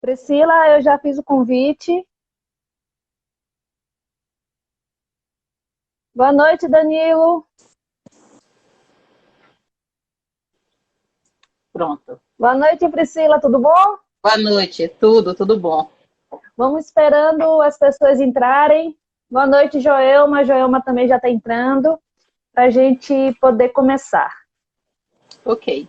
Priscila, eu já fiz o convite. Boa noite, Danilo. Pronto. Boa noite, Priscila, tudo bom? Boa noite, tudo bom. Vamos esperando as pessoas entrarem. Boa noite, Joelma. Joelma também já está entrando, para a gente poder começar. Ok.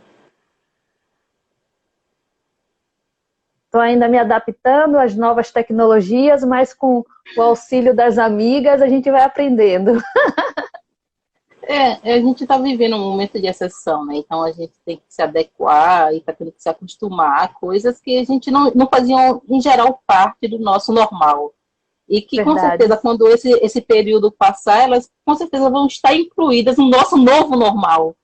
Estou ainda me adaptando às novas tecnologias, mas com o auxílio das amigas a gente vai aprendendo. A gente está vivendo um momento de exceção, né? Então a gente tem que se adequar e está tendo que se acostumar a coisas que a gente não faziam, em geral, parte do nosso normal. E que, com Verdade. certeza, quando esse período passar, elas com certeza vão estar incluídas no nosso novo normal.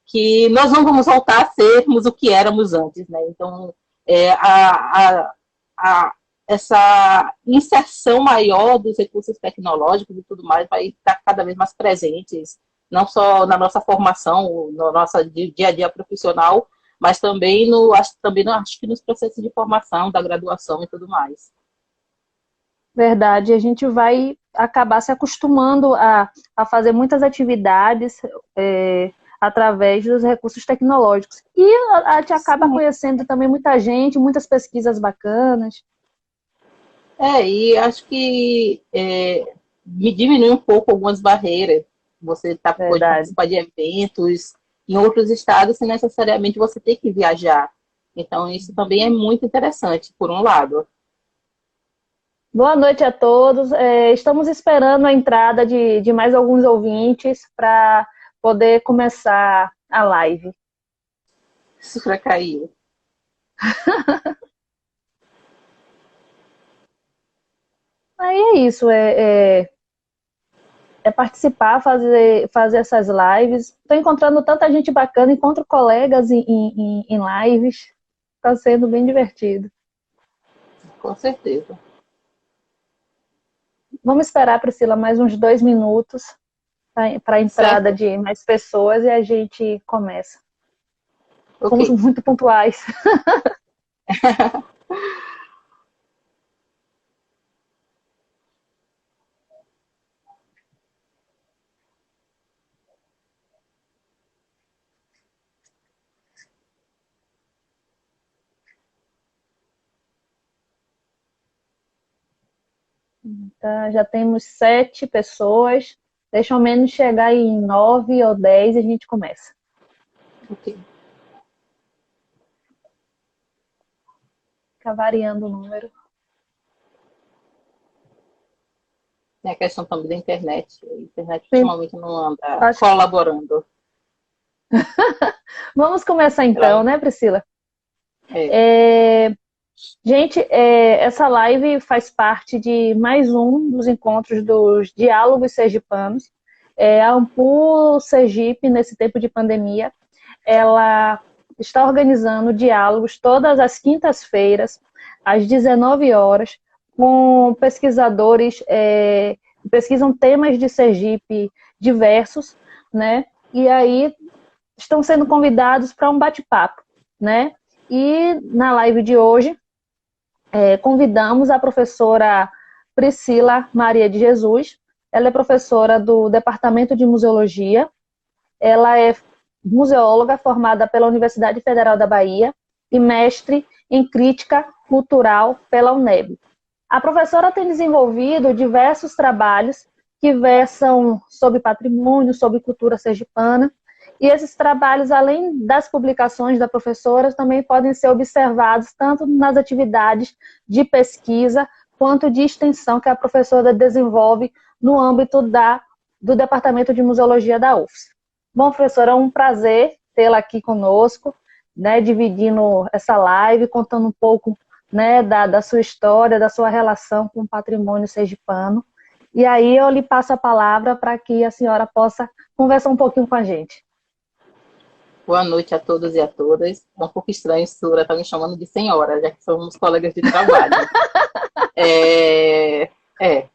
Que nós não vamos voltar a sermos o que éramos antes, né? Então, é, a, a, essa inserção maior dos recursos tecnológicos e tudo mais vai estar cada vez mais presentes, não só na nossa formação, no nosso dia a dia profissional, mas também acho que nos processos de formação, da graduação e tudo mais. Verdade, a gente vai acabar se acostumando a fazer muitas atividades através dos recursos tecnológicos. E a gente acaba Sim. conhecendo também muita gente, muitas pesquisas bacanas. E acho que me diminui um pouco algumas barreiras. Você pode Verdade. participar de eventos em outros estados sem necessariamente você ter que viajar. Então, isso também é muito interessante, por um lado. Boa noite a todos. Estamos esperando a entrada de mais alguns ouvintes para poder começar a live. Isso para cair. Aí é isso, participar, fazer essas lives. Estou encontrando tanta gente bacana, encontro colegas em lives. Está sendo bem divertido. Com certeza. Vamos esperar, Priscila, mais uns 2 minutos para a entrada Certo? de mais pessoas e a gente começa. Fomos Ok. muito pontuais. Tá, já temos 7 pessoas. Deixa ao menos chegar em 9 ou 10 e a gente começa. Ok. Fica variando o número. Tem a questão também da internet. A internet Sim, ultimamente não anda acho. colaborando. Vamos começar então, Ela, né, Priscila? é, É, Gente, essa live faz parte de mais um dos encontros dos Diálogos Sergipanos. A Ampul Sergipe, nesse tempo de pandemia, ela está organizando diálogos todas as quintas-feiras, às 19 horas, com pesquisadores que pesquisam temas de Sergipe diversos, né? E aí estão sendo convidados para um bate-papo, né? E na live de hoje, convidamos a professora Priscila Maria de Jesus. Ela é professora do Departamento de Museologia. Ela é museóloga formada pela Universidade Federal da Bahia e mestre em crítica cultural pela UNEB. A professora tem desenvolvido diversos trabalhos que versam sobre patrimônio, sobre cultura sergipana, e esses trabalhos, além das publicações da professora, também podem ser observados tanto nas atividades de pesquisa quanto de extensão que a professora desenvolve no âmbito do Departamento de Museologia da UFS. Bom, professora, é um prazer tê-la aqui conosco, né, dividindo essa live, contando um pouco, né, da sua história, da sua relação com o patrimônio sergipano. E aí eu lhe passo a palavra para que a senhora possa conversar um pouquinho com a gente. boa noite a todos e a todas. É um pouco estranho, Sura, está me chamando de senhora, já que somos colegas de trabalho. É, é,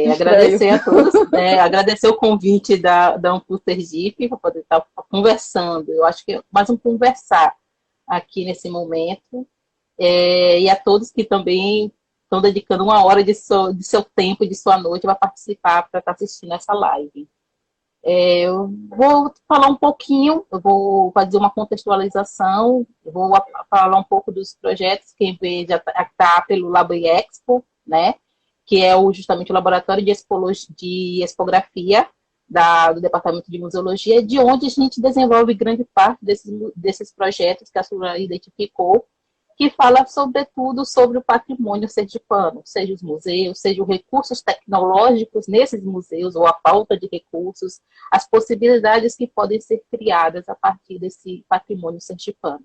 Estranho. agradecer a todos, né, agradecer o convite da Ampul Sergipe para poder estar conversando. Eu acho que é mais um conversar aqui nesse momento. e a todos que também estão dedicando uma hora de seu tempo, de sua noite, para participar, para estar assistindo essa live. Eu vou falar um pouquinho, eu vou fazer uma contextualização, eu vou falar um pouco dos projetos, quem vê já está pelo Lab Expo, né, que é justamente o laboratório de expografia do Departamento de Museologia, de onde a gente desenvolve grande parte desses projetos que a Sura identificou, que fala sobretudo sobre o patrimônio sergipano, seja os museus, seja os recursos tecnológicos nesses museus, ou a falta de recursos, as possibilidades que podem ser criadas a partir desse patrimônio sergipano.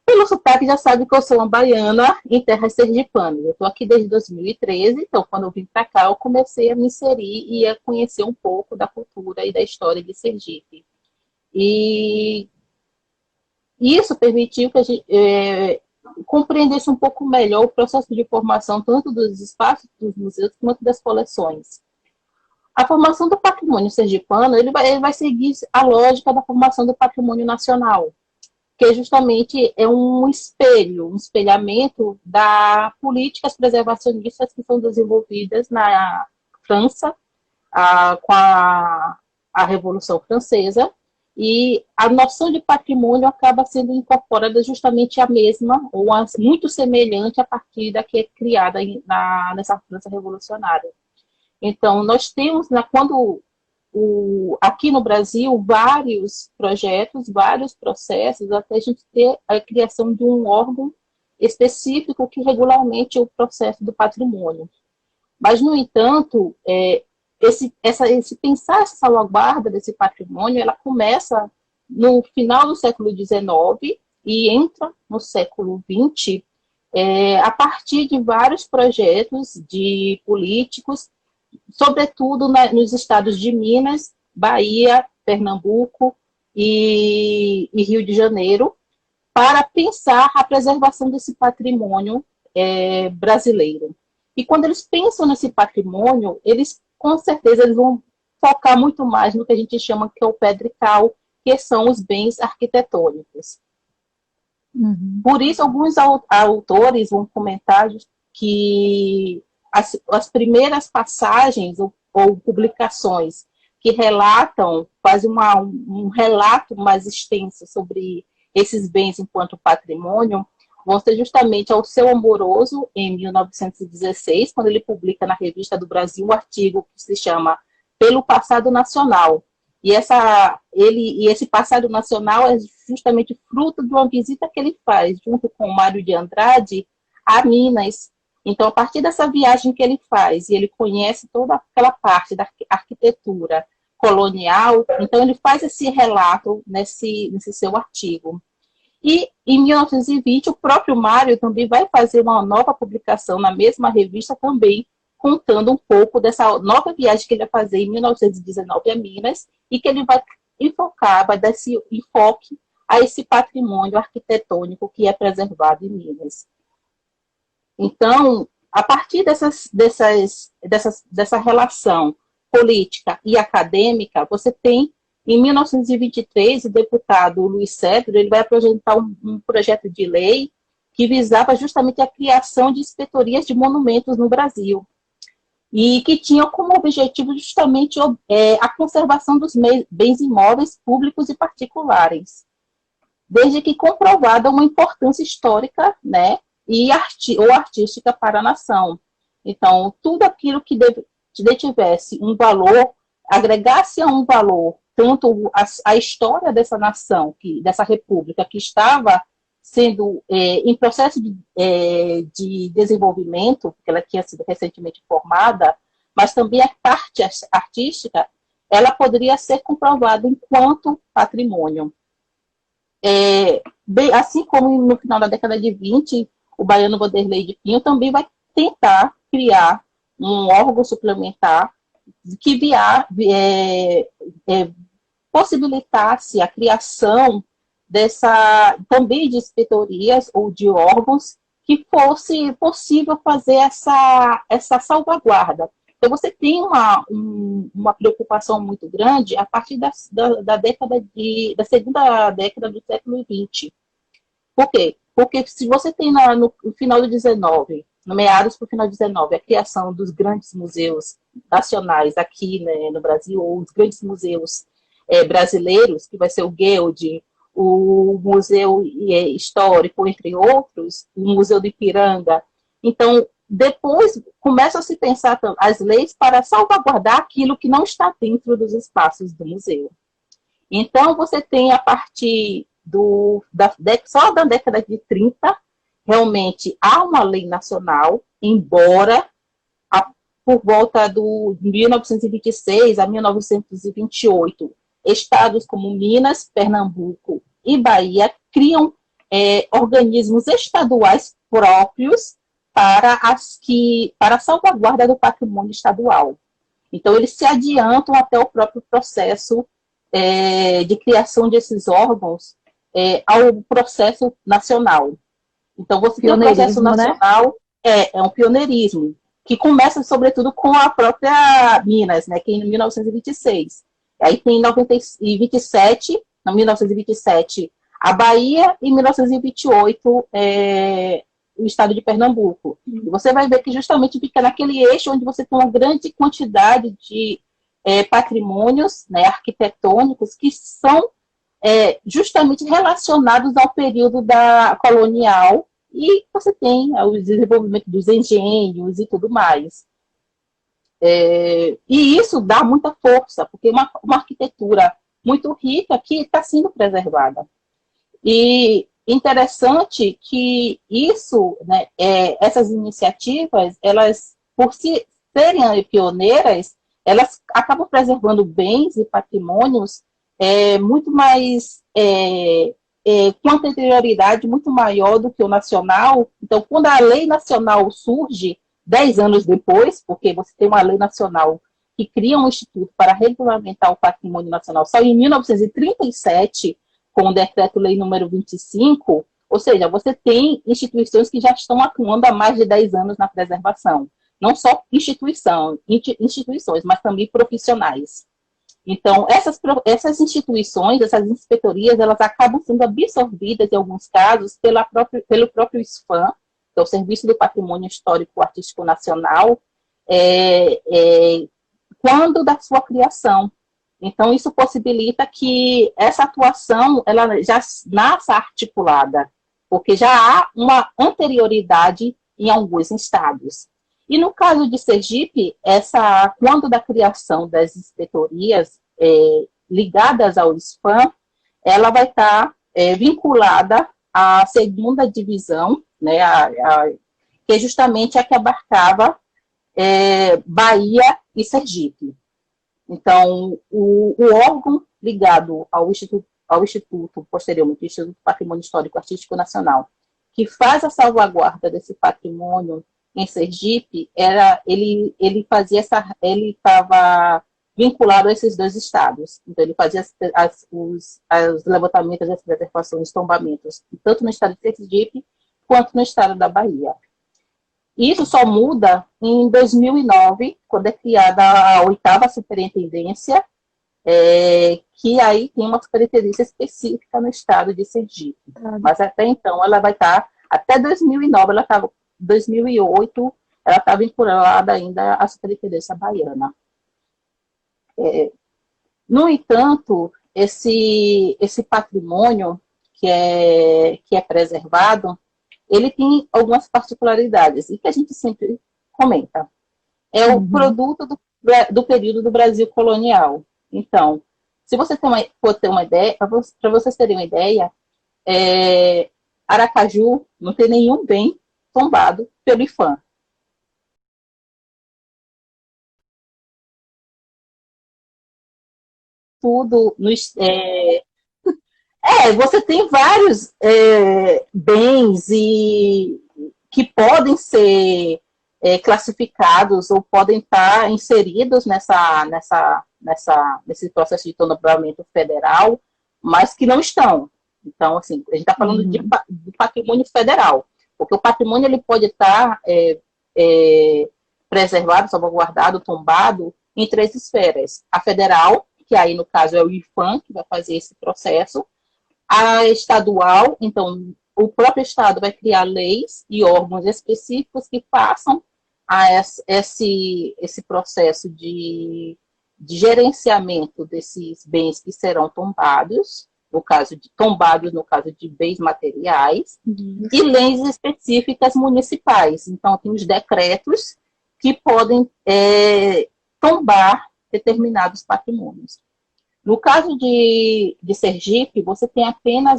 Pelo sotaque, já sabe que eu sou uma baiana em terras sergipanas. Eu estou aqui desde 2013, então quando eu vim para cá, eu comecei a me inserir e a conhecer um pouco da cultura e da história de Sergipe. E isso permitiu que a gente compreendesse um pouco melhor o processo de formação tanto dos espaços dos museus quanto das coleções. A formação do patrimônio sergipano ele vai seguir a lógica da formação do patrimônio nacional, que justamente é um espelhamento das políticas preservacionistas que são desenvolvidas na França com a Revolução Francesa, e a noção de patrimônio acaba sendo incorporada justamente a mesma, ou muito semelhante a partir da que é criada nessa França revolucionária. Então, nós temos, aqui no Brasil, vários projetos, vários processos, até a gente ter a criação de um órgão específico que regulamente o processo do patrimônio. Mas, no entanto, pensar essa salvaguarda desse patrimônio, ela começa no final do século XIX e entra no século XX, a partir de vários projetos de políticos, sobretudo nos estados de Minas, Bahia, Pernambuco e Rio de Janeiro, para pensar a preservação desse patrimônio brasileiro. E quando eles pensam nesse patrimônio, com certeza eles vão focar muito mais no que a gente chama que é o pedrical, que são os bens arquitetônicos. Uhum. Por isso, alguns autores vão comentar que as primeiras passagens ou publicações que relatam, fazem um relato mais extenso sobre esses bens enquanto patrimônio, vão ser justamente ao Seu Amoroso, em 1916, quando ele publica na Revista do Brasil um artigo que se chama Pelo Passado Nacional. E esse passado nacional é justamente fruto de uma visita que ele faz, junto com o Mário de Andrade, a Minas. Então, a partir dessa viagem que ele faz, e ele conhece toda aquela parte da arquitetura colonial, então ele faz esse relato nesse seu artigo. E, em 1920, o próprio Mário também vai fazer uma nova publicação na mesma revista também, contando um pouco dessa nova viagem que ele vai fazer em 1919 a Minas, e que ele vai vai dar esse enfoque a esse patrimônio arquitetônico que é preservado em Minas. Então, a partir dessa relação política e acadêmica, você tem, em 1923, o deputado Luiz Cedro ele vai apresentar um projeto de lei que visava justamente a criação de inspetorias de monumentos no Brasil, e que tinha como objetivo justamente a conservação dos bens imóveis públicos e particulares, desde que comprovada uma importância histórica, né, ou artística para a nação. Então, tudo aquilo que tivesse um valor, agregasse a um valor, tanto a história dessa nação, dessa república que estava sendo em processo de desenvolvimento, porque ela tinha sido recentemente formada, mas também a parte artística, ela poderia ser comprovada enquanto patrimônio. Assim como no final da década de 20, o baiano Vanderlei de Pinho também vai tentar criar um órgão suplementar que possibilitasse a criação também de inspetorias ou de órgãos que fosse possível fazer essa salvaguarda. Então, você tem uma preocupação muito grande a partir da segunda década do século XX. Por quê? Porque se você tem no final do 19, no meados para o final do 19, a criação dos grandes museus nacionais aqui, né, no Brasil, ou os grandes museus brasileiros, que vai ser o GELD, o Museu Histórico, entre outros, o Museu do Ipiranga. Então, depois começam a se pensar as leis para salvaguardar aquilo que não está dentro dos espaços do museu. Então, você tem a partir só da década de 30, realmente há uma lei nacional, embora por volta do 1926 a 1928, estados como Minas, Pernambuco e Bahia criam organismos estaduais próprios para a salvaguarda do patrimônio estadual. Então, eles se adiantam até o próprio processo de criação desses órgãos ao processo nacional. Então, você tem o processo nacional, né? É um pioneirismo, que começa, sobretudo, com a própria Minas, né, que é em 1926. Aí tem em 1927, a Bahia, e em 1928, o estado de Pernambuco. E você vai ver que justamente fica naquele eixo onde você tem uma grande quantidade de patrimônios, né, arquitetônicos que são justamente relacionados ao período colonial, e você tem o desenvolvimento dos engenhos e tudo mais. E isso dá muita força, porque uma arquitetura muito rica que está sendo preservada. E interessante que isso, né, essas iniciativas, elas, por serem pioneiras, elas acabam preservando bens e patrimônios muito mais, com uma anterioridade muito maior do que o nacional. Então, quando a lei nacional surge 10 anos depois, porque você tem uma lei nacional que cria um instituto para regulamentar o patrimônio nacional só em 1937, com o decreto-lei número 25, ou seja, você tem instituições que já estão atuando há mais de 10 anos na preservação. Não só instituições, mas também profissionais. Então, essas instituições, essas inspetorias, elas acabam sendo absorvidas, em alguns casos, pelo próprio SPAN, que é o Serviço do Patrimônio Histórico Artístico Nacional, quando da sua criação. Então, isso possibilita que essa atuação ela já nasça articulada, porque já há uma anterioridade em alguns estados. E no caso de Sergipe, quando da criação das inspetorias ligadas ao SPAN, ela vai estar vinculada à segunda divisão, né, que é justamente a que abarcava Bahia e Sergipe. Então, o órgão ligado ao Instituto, posteriormente, o Instituto Patrimônio Histórico Artístico Nacional, que faz a salvaguarda desse patrimônio em Sergipe, ele estava vinculado a esses dois estados. Então, ele fazia os levantamentos das preservações, tombamentos, tanto no estado de Sergipe, quanto no estado da Bahia. Isso só muda em 2009, quando é criada a 8ª Superintendência, que aí tem uma superintendência específica no estado de Sergipe. Mas até então, ela vai estar, até 2009, 2008, ela está vinculada ainda à Superintendência Baiana. No entanto, esse patrimônio que é preservado, ele tem algumas particularidades, e que a gente sempre comenta. É o produto do período do Brasil colonial. Então, se você for ter uma ideia, para vocês terem uma ideia, Aracaju não tem nenhum bem tombado pelo IPHAN. Tudo você tem vários bens que podem ser classificados ou podem estar inseridos nesse processo de tombamento federal, mas que não estão. Então, assim, a gente está falando de patrimônio federal, porque o patrimônio ele pode estar preservado, salvaguardado, tombado em 3 esferas. A federal, que aí no caso é o IPHAN, que vai fazer esse processo. A estadual, então, o próprio Estado vai criar leis e órgãos específicos que façam esse processo de gerenciamento desses bens que serão tombados, no caso de bens materiais, e leis específicas municipais. Então, tem os decretos que podem tombar determinados patrimônios. No caso de Sergipe, você tem apenas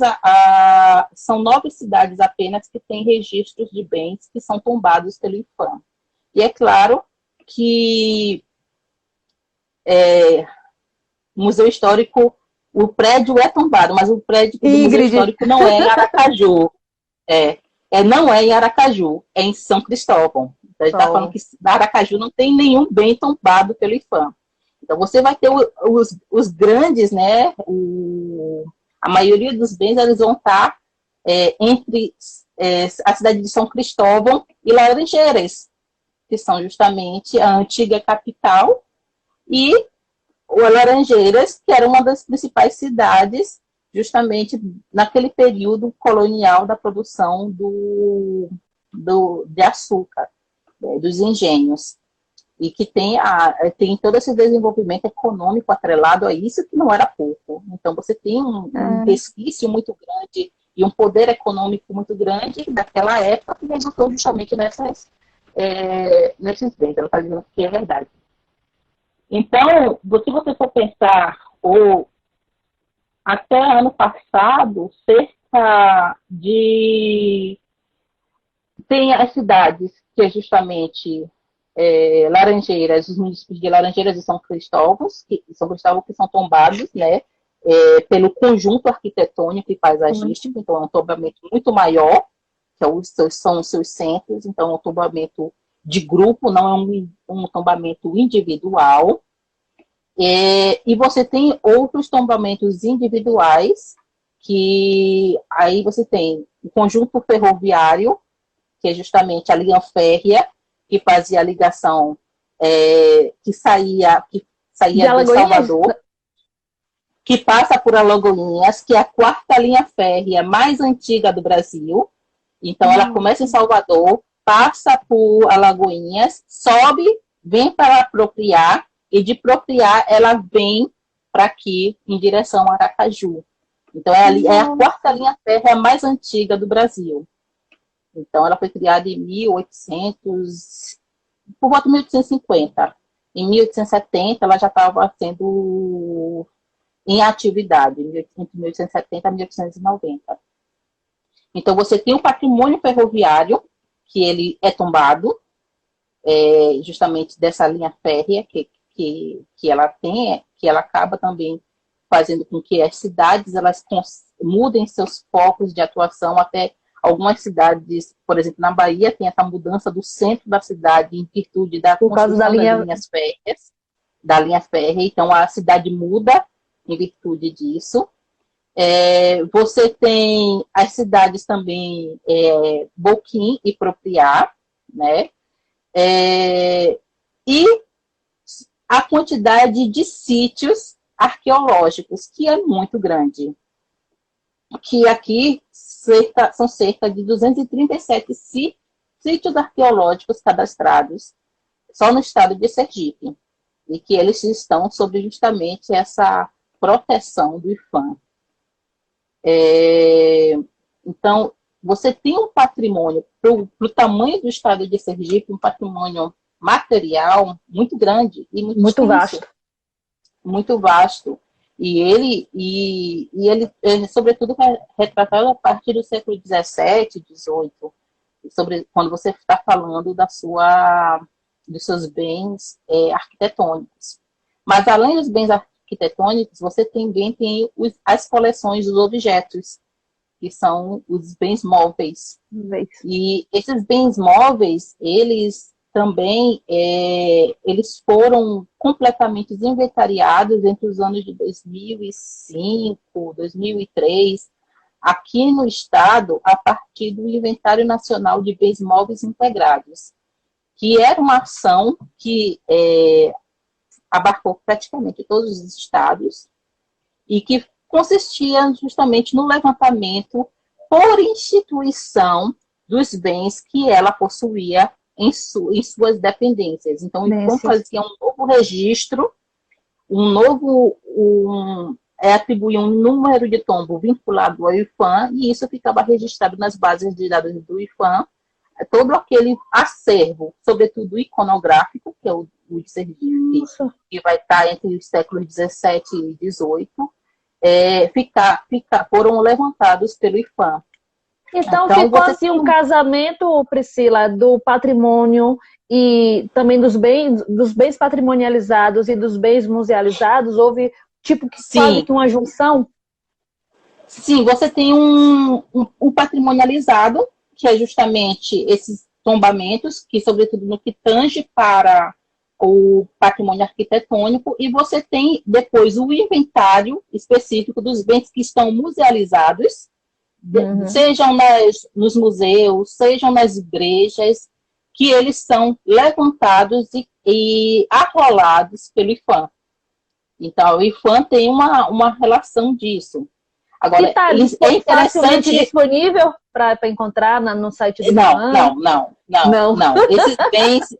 são 9 cidades apenas que têm registros de bens que são tombados pelo IPHAN. E é claro que o Museu Histórico, o prédio é tombado, mas o prédio do Museu Histórico não é em Aracaju. Não é em Aracaju, é em São Cristóvão. Então, a gente está falando que na Aracaju não tem nenhum bem tombado pelo IPHAN. Então, você vai ter os grandes, né? A maioria dos bens eles vão estar entre a cidade de São Cristóvão e Laranjeiras, que são justamente a antiga capital, e Laranjeiras, que era uma das principais cidades, justamente naquele período colonial da produção de açúcar, dos engenhos. E que tem todo esse desenvolvimento econômico atrelado a isso, que não era pouco. Então, você tem um resquício muito grande e um poder econômico muito grande daquela época que resultou justamente nesses bens. Ela está dizendo que é verdade. Então, se você for pensar, até ano passado, tem as cidades que é justamente Laranjeiras, os municípios de Laranjeiras e São Cristóvão, que são tombados, né, pelo conjunto arquitetônico e paisagístico, então é um tombamento muito maior, que são os seus centros, então é um tombamento de grupo, não é um tombamento individual. E você tem outros tombamentos individuais, que aí você tem o conjunto ferroviário, que é justamente a linha férrea, que fazia a ligação, que saía de Salvador, que passa por Alagoinhas, que é a 4ª linha férrea mais antiga do Brasil. Então, ela começa em Salvador, passa por Alagoinhas, sobe, vem para Propriá, e de Propriá ela vem para aqui, em direção a Aracaju. Então, é a 4ª linha férrea mais antiga do Brasil. Então, ela foi criada em 1800, por volta de 1850. Em 1870, ela já estava sendo em atividade, entre 1870 e 1890. Então, você tem um patrimônio ferroviário, que ele é tombado, justamente dessa linha férrea que ela tem, que ela acaba também fazendo com que as cidades elas mudem seus focos de atuação. Até algumas cidades, por exemplo, na Bahia, tem essa mudança do centro da cidade em virtude da construção das linhas férreas, da linha férrea. Então, a cidade muda em virtude disso. Você tem as cidades também, Boquim e Propriá, né? E a quantidade de sítios arqueológicos, que é muito grande. Que aqui são cerca de 237 sítios arqueológicos cadastrados só no estado de Sergipe. E que eles estão sob justamente essa proteção do IPHAN. Então, você tem um patrimônio, para o tamanho do estado de Sergipe, um patrimônio material muito grande e muito vasto. Muito vasto. E ele sobretudo, retratado a partir do século XVII, XVIII, quando você está falando dos seus bens arquitetônicos. Mas, além dos bens arquitetônicos, você também tem as coleções dos objetos, que são os bens móveis. E esses bens móveis, eles também eles foram completamente inventariados entre os anos de 2005, 2003, aqui no estado, a partir do Inventário Nacional de Bens Móveis Integrados, que era uma ação que abarcou praticamente todos os estados e que consistia justamente no levantamento por instituição dos bens que ela possuía em suas dependências. Então, o IPHAN fazia um novo registro, atribuía um número de tombo vinculado ao IPHAN, e isso ficava registrado nas bases de dados do IPHAN, todo aquele acervo, sobretudo iconográfico, que é o de Sergipe, que vai estar entre os séculos 17 e 18, foram levantados pelo IPHAN. Então ficou assim um casamento, Priscila, do patrimônio e também dos bens patrimonializados e dos bens musealizados? Houve tipo quase que uma junção? Sim, você tem um patrimonializado, que é justamente esses tombamentos, que sobretudo no que tange para o patrimônio arquitetônico, e você tem depois o inventário específico dos bens que estão musealizados, sejam nos museus, sejam nas igrejas, que eles são levantados e arrolados pelo IPHAN. Então, o IPHAN tem uma relação disso. Agora, é interessante disponível para encontrar no site do IPHAN? Não. Esses bens,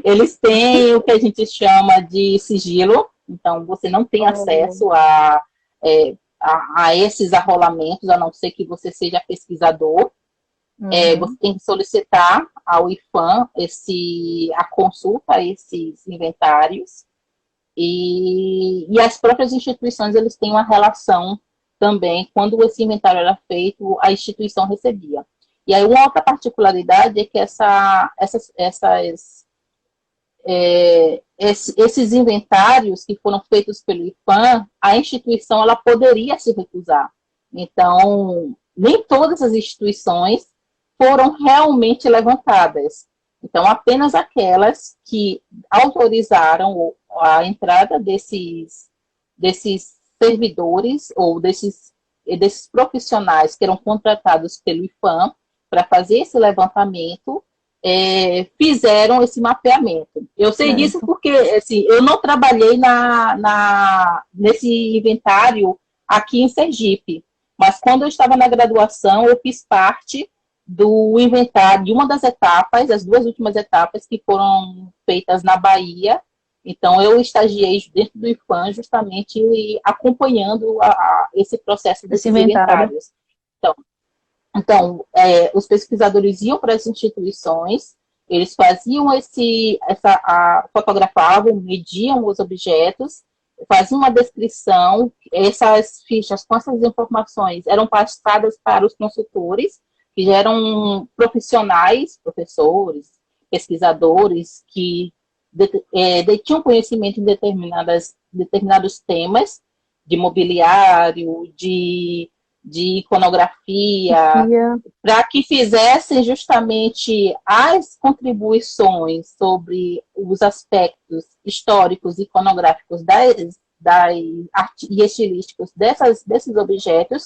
eles têm o que a gente chama de sigilo, então você não tem acesso a esses arrolamentos, a não ser que você seja pesquisador. Você tem que solicitar ao IPHAN a consulta a esses inventários, e as próprias instituições eles têm uma relação também. Quando esse inventário era feito, a instituição recebia. E aí uma outra particularidade é que esses inventários que foram feitos pelo IPHAN, a instituição ela poderia se recusar. Então, nem todas as instituições foram realmente levantadas. Então, apenas aquelas que autorizaram a entrada desses servidores ou desses profissionais que eram contratados pelo IPHAN para fazer esse levantamento, fizeram esse mapeamento. Eu sei disso porque assim, eu não trabalhei nesse inventário aqui em Sergipe, mas quando eu estava na graduação, eu fiz parte do inventário, de uma das etapas, as duas últimas etapas que foram feitas na Bahia. Então, eu estagiei dentro do IPHAN justamente acompanhando esse processo desses inventários. Então, os pesquisadores iam para as instituições, eles faziam fotografavam, mediam os objetos, faziam uma descrição, essas fichas com essas informações eram passadas para os consultores, que já eram profissionais, professores, pesquisadores, que detinham conhecimento em determinados temas, de mobiliário, de iconografia, para que fizessem justamente as contribuições sobre os aspectos históricos e iconográficos e estilísticos desses objetos,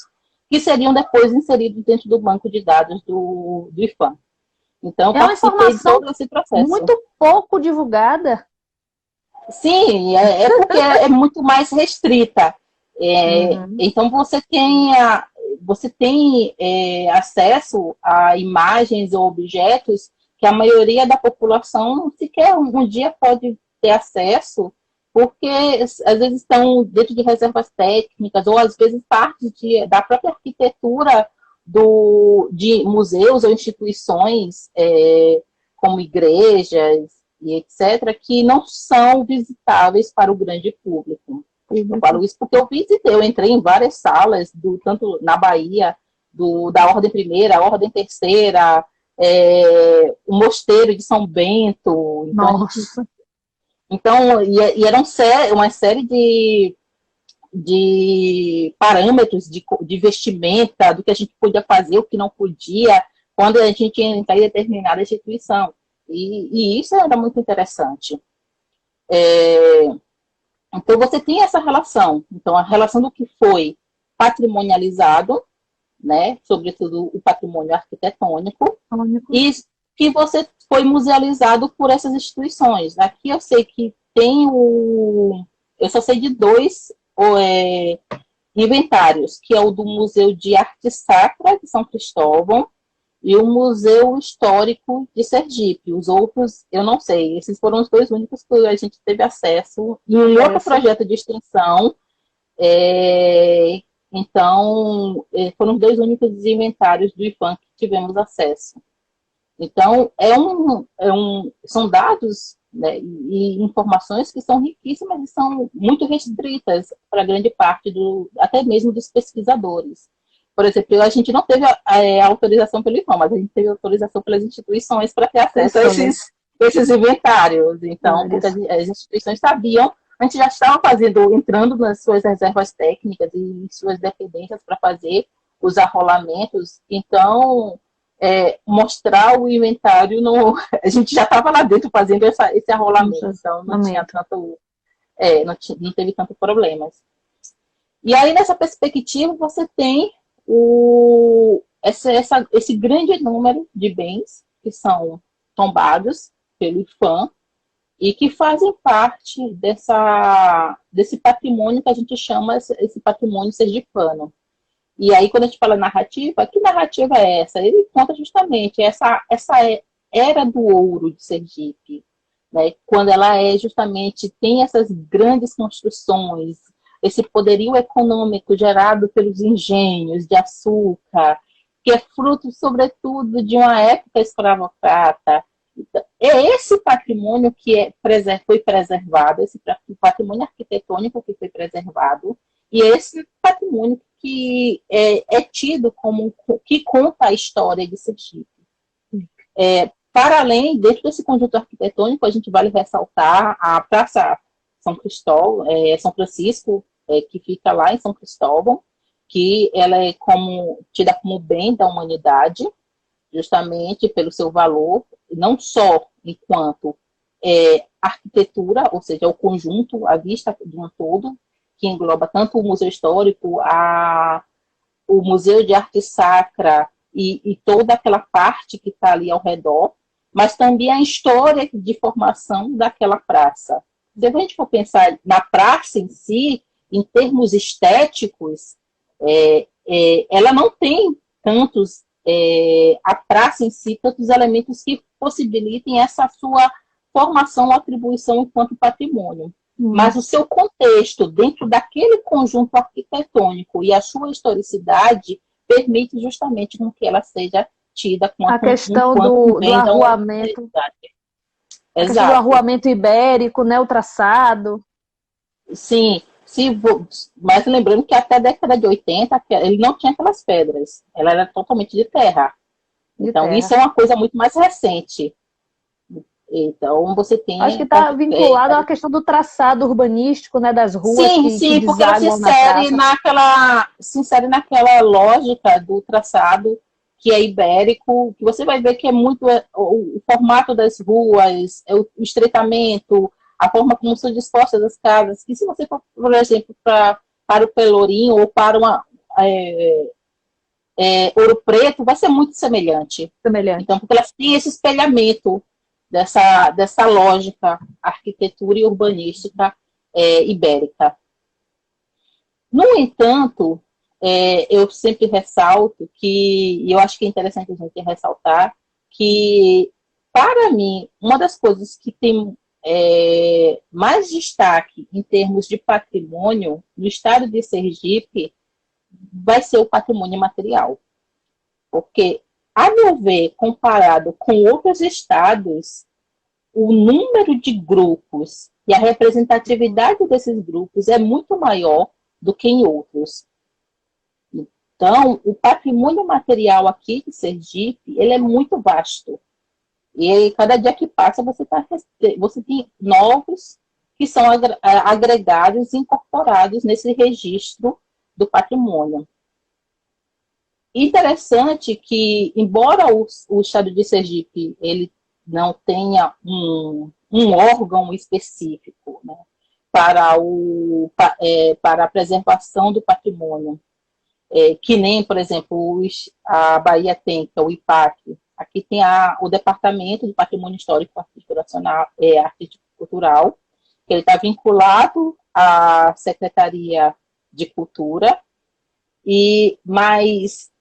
que seriam depois inseridos dentro do banco de dados do IPHAN. Então, é uma informação esse processo muito pouco divulgada. Sim, porque é muito mais restrita. Então, você tem acesso a imagens ou objetos que a maioria da população sequer um dia pode ter acesso, porque às vezes estão dentro de reservas técnicas, ou às vezes parte da própria arquitetura de museus ou instituições, como igrejas e etc., que não são visitáveis para o grande público. Eu falo isso porque eu entrei em várias salas, tanto na Bahia, da Ordem Primeira, a Ordem Terceira, o Mosteiro de São Bento. Então, era uma série de parâmetros de vestimenta, do que a gente podia fazer, o que não podia, quando a gente entra em determinada instituição. E isso era muito interessante. Então, você tem essa relação. Então, a relação do que foi patrimonializado, né, sobretudo o patrimônio arquitetônico, e que você foi musealizado por essas instituições. Aqui eu sei que tem eu só sei de dois inventários, que é o do Museu de Arte Sacra de São Cristóvão e o Museu Histórico de Sergipe. Os outros, eu não sei. Esses foram os dois únicos que a gente teve acesso. E um outro projeto de extensão, então, foram os dois únicos inventários do IPAM que tivemos acesso. Então, são dados, né, e informações que são riquíssimas e são muito restritas para grande parte, até mesmo dos pesquisadores. Por exemplo, a gente não teve autorização pelo IPAM, mas a gente teve autorização pelas instituições para ter acesso a esses inventários. Então, as instituições sabiam, a gente já estava entrando nas suas reservas técnicas e suas dependências para fazer os arrolamentos. Então, mostrar o inventário, a gente já estava lá dentro fazendo esse arrolamento, então não tinha tanto, não teve tanto problemas. E aí, nessa perspectiva, você tem esse grande número de bens que são tombados pelo IPAM e que fazem parte desse patrimônio que a gente chama esse patrimônio sergipano. E aí, quando a gente fala narrativa, que narrativa é essa? Ele conta justamente essa era do ouro de Sergipe, né? Quando ela tem essas grandes construções, esse poderio econômico gerado pelos engenhos de açúcar, que é fruto, sobretudo, de uma época escravocrata. É esse patrimônio que foi preservado, esse patrimônio arquitetônico que foi preservado, e esse patrimônio que é tido como que conta a história de Sergipe. Para além, dentro desse conjunto arquitetônico, a gente vale ressaltar a Praça São Francisco, que fica lá em São Cristóvão, que ela é tida como bem da humanidade, justamente pelo seu valor, não só enquanto arquitetura, ou seja, o conjunto, a vista de um todo, que engloba tanto o Museu Histórico, o Museu de Arte Sacra e toda aquela parte que está ali ao redor, mas também a história de formação daquela praça. Se a gente for pensar na praça em si, em termos estéticos, ela não tem a praça em si, tantos elementos que possibilitem essa sua formação ou atribuição enquanto patrimônio. Mas o seu contexto dentro daquele conjunto arquitetônico e a sua historicidade permite justamente com que ela seja tida com a questão do arruamento. A questão do arruamento ibérico, né, o traçado. Sim, mas lembrando que até a década de 80 ele não tinha aquelas pedras, ela era totalmente de terra. Então, isso é uma coisa muito mais recente. Então, você tem... Acho que está vinculado à questão do traçado urbanístico, né, das ruas. Sim, porque ela se insere naquela lógica do traçado que é ibérico, que você vai ver que é muito o formato das ruas, o estreitamento, a forma como são dispostas as casas, que se você for, por exemplo, para o Pelourinho ou para Ouro Preto, vai ser muito semelhante. Então, porque elas têm esse espelhamento dessa lógica arquitetura e urbanística ibérica. No entanto, eu sempre ressalto e eu acho que é interessante a gente ressaltar, que, para mim, uma das coisas que tem mais destaque em termos de patrimônio no estado de Sergipe vai ser o patrimônio material. Porque, a meu ver, comparado com outros estados, o número de grupos e a representatividade desses grupos é muito maior do que em outros. Então, o patrimônio material aqui de Sergipe, ele é muito vasto. E cada dia que passa, você tem novos que são agregados e incorporados nesse registro do patrimônio. Interessante que, embora o estado de Sergipe ele não tenha um órgão específico, né, para a preservação do patrimônio, que nem, por exemplo, a Bahia tem, que é o IPAC. Aqui tem o Departamento de Patrimônio Histórico Artístico Cultural, que ele está vinculado à Secretaria de cultura, mas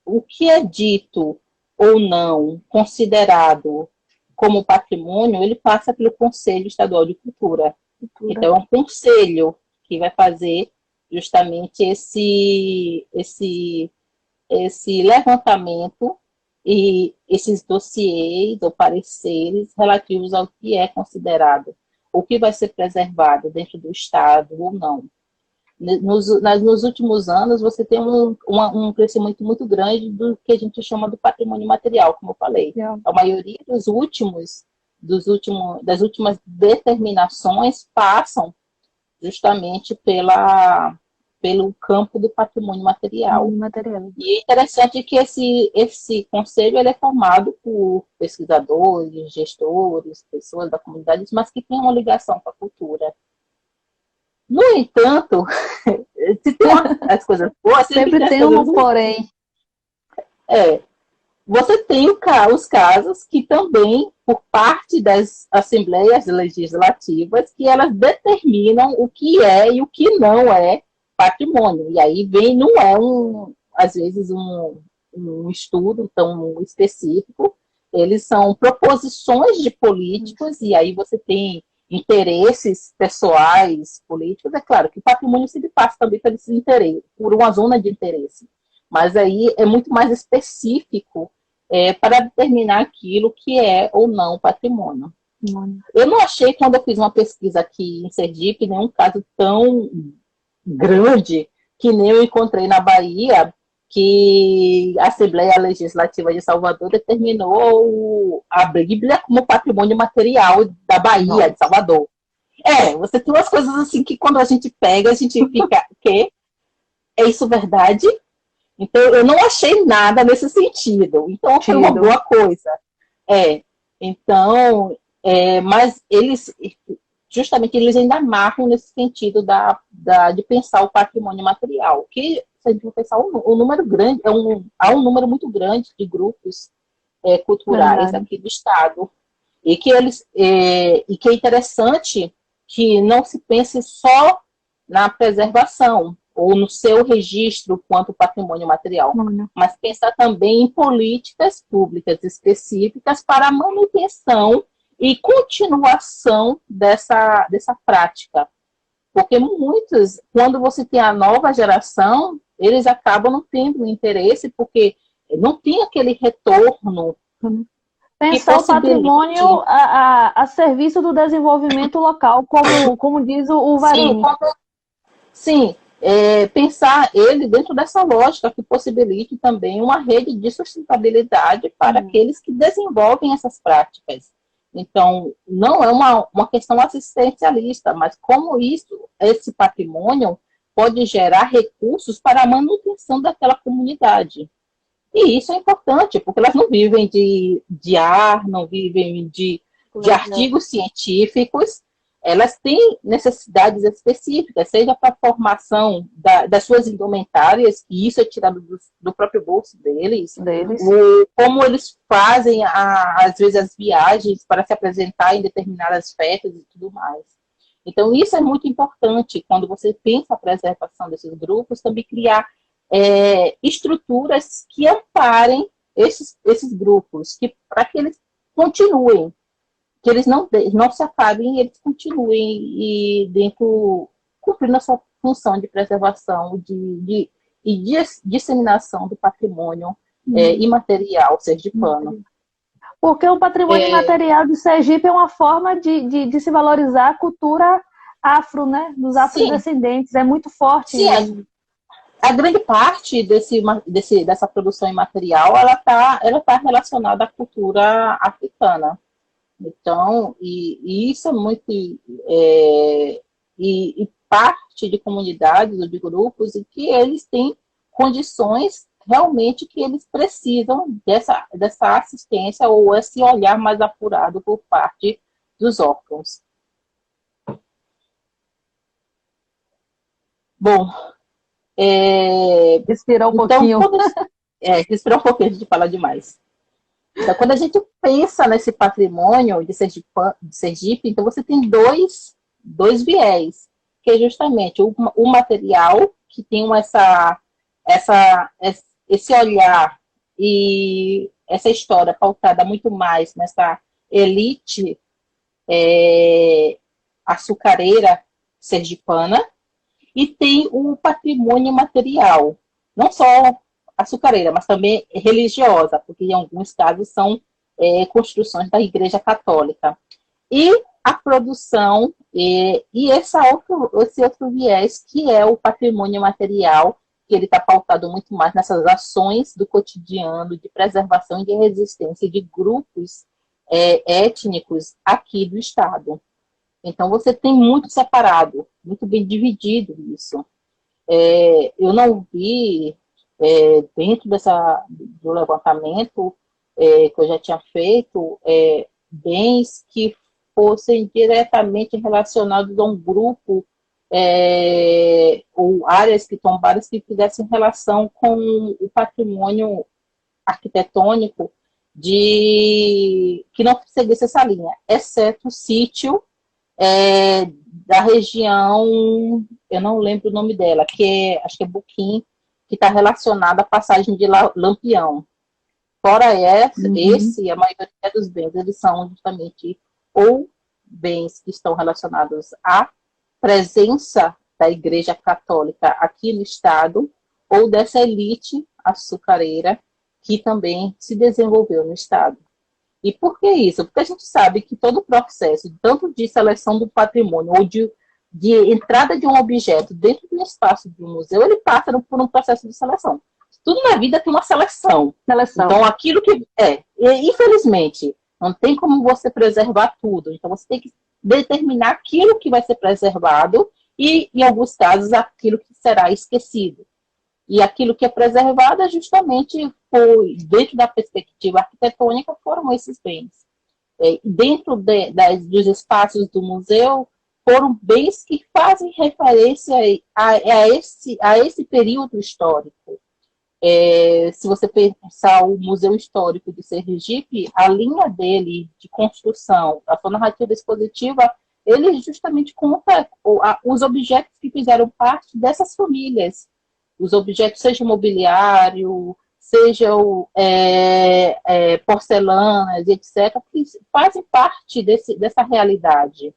o que é dito ou não considerado como patrimônio, ele passa pelo Conselho Estadual de Cultura. Então, é um conselho que vai fazer justamente esse levantamento e esses dossiês ou pareceres relativos ao que é considerado, o que vai ser preservado dentro do Estado ou não. Nos últimos anos, você tem um crescimento muito grande do que a gente chama do patrimônio material, como eu falei. A maioria das últimas determinações passam justamente pelo campo do patrimônio material. E é interessante que esse conselho ele é formado por pesquisadores, gestores, pessoas da comunidade, mas que têm uma ligação com a cultura. No entanto, se tem as coisas boas, sempre tem um porém. Você tem os casos que também, por parte das assembleias legislativas, que elas determinam o que é e o que não é patrimônio. E aí não é às vezes um estudo tão específico, eles são proposições de políticos, e aí você tem interesses pessoais, políticos. É claro que o patrimônio sempre passa também por esse interesse, por uma zona de interesse, mas aí é muito mais específico para determinar aquilo que é ou não patrimônio. Eu não achei, quando eu fiz uma pesquisa aqui em Sergipe, nenhum caso tão grande que nem eu encontrei na Bahia, que a Assembleia Legislativa de Salvador determinou a Bíblia como patrimônio material da Bahia, de Salvador. Você tem umas coisas assim que quando a gente pega, a gente fica, que é isso verdade? Então, eu não achei nada nesse sentido. Então, foi uma boa coisa. Então, mas justamente eles ainda marcam nesse sentido de pensar o patrimônio material, que, se a gente for pensar, um número grande, há um número muito grande de grupos culturais aqui do Estado, e que é interessante que não se pense só na preservação, ou no seu registro quanto patrimônio material, mas pensar também em políticas públicas específicas para a manutenção e continuação dessa prática. Porque muitos, quando você tem a nova geração, eles acabam não tendo interesse, porque não tem aquele retorno. Pensar o patrimônio a serviço do desenvolvimento local, como diz o Varini. Sim, pensar ele dentro dessa lógica que possibilite também uma rede de sustentabilidade para aqueles que desenvolvem essas práticas. Então, não é uma questão assistencialista, mas como esse patrimônio pode gerar recursos para a manutenção daquela comunidade. E isso é importante, porque elas não vivem de ar, não vivem de artigos científicos, elas têm necessidades específicas, seja para a formação das suas indumentárias, e isso é tirado do próprio bolso deles. Como eles fazem, às vezes, as viagens para se apresentar em determinadas festas e tudo mais. Então, isso é muito importante, quando você pensa a preservação desses grupos, também criar estruturas que amparem esses grupos, para que eles continuem, que eles não se acabem e eles continuem cumprindo a sua função de preservação e disseminação do patrimônio imaterial sergipano. Porque o patrimônio imaterial de Sergipe é uma forma de se valorizar a cultura afro, né? Dos afrodescendentes. É muito forte. Sim, a grande parte dessa produção imaterial ela tá relacionada à cultura africana. Então, e isso é muito e parte de comunidades ou de grupos em que eles têm condições realmente que eles precisam dessa assistência ou esse olhar mais apurado por parte dos órgãos. Bom, respirar um pouquinho. Respirar um pouquinho antes de falar demais. Então, quando a gente pensa nesse patrimônio de Sergipe, então você tem dois viés, porque justamente o material que tem esse olhar e essa história pautada muito mais nessa elite açucareira sergipana, e tem o patrimônio material, não só açucareira, mas também religiosa, porque em alguns casos são construções da Igreja Católica. E a produção e esse outro viés, que é o patrimônio material, que ele está pautado muito mais nessas ações do cotidiano, de preservação e de resistência de grupos étnicos aqui do Estado. Então, você tem muito separado, muito bem dividido isso. Eu não vi, dentro do levantamento que eu já tinha feito, bens que fossem diretamente relacionados a um grupo ou áreas que tombadas que fizessem relação com o patrimônio arquitetônico que não seguisse essa linha, exceto o sítio da região, eu não lembro o nome dela, acho que é Buquim, que está relacionada à passagem de Lampião. Fora esse, a maioria dos bens, eles são justamente ou bens que estão relacionados à presença da Igreja Católica aqui no Estado, ou dessa elite açucareira que também se desenvolveu no Estado. E por que isso? Porque a gente sabe que todo o processo, tanto de seleção do patrimônio ou de entrada de um objeto dentro do espaço de um museu, ele passa por um processo de seleção. Tudo na vida tem uma seleção. Então, aquilo que infelizmente, não tem como você preservar tudo. Então, você tem que determinar aquilo que vai ser preservado e, em alguns casos, aquilo que será esquecido. E aquilo que é preservado é justamente, dentro da perspectiva arquitetônica, foram esses bens. Dentro dos espaços do museu, foram bens que fazem referência a esse período histórico. Se você pensar o Museu Histórico de Sergipe, a linha dele de construção, a sua narrativa expositiva, ele justamente conta os objetos que fizeram parte dessas famílias. Os objetos, seja mobiliário, sejam porcelanas, etc., que fazem parte dessa realidade.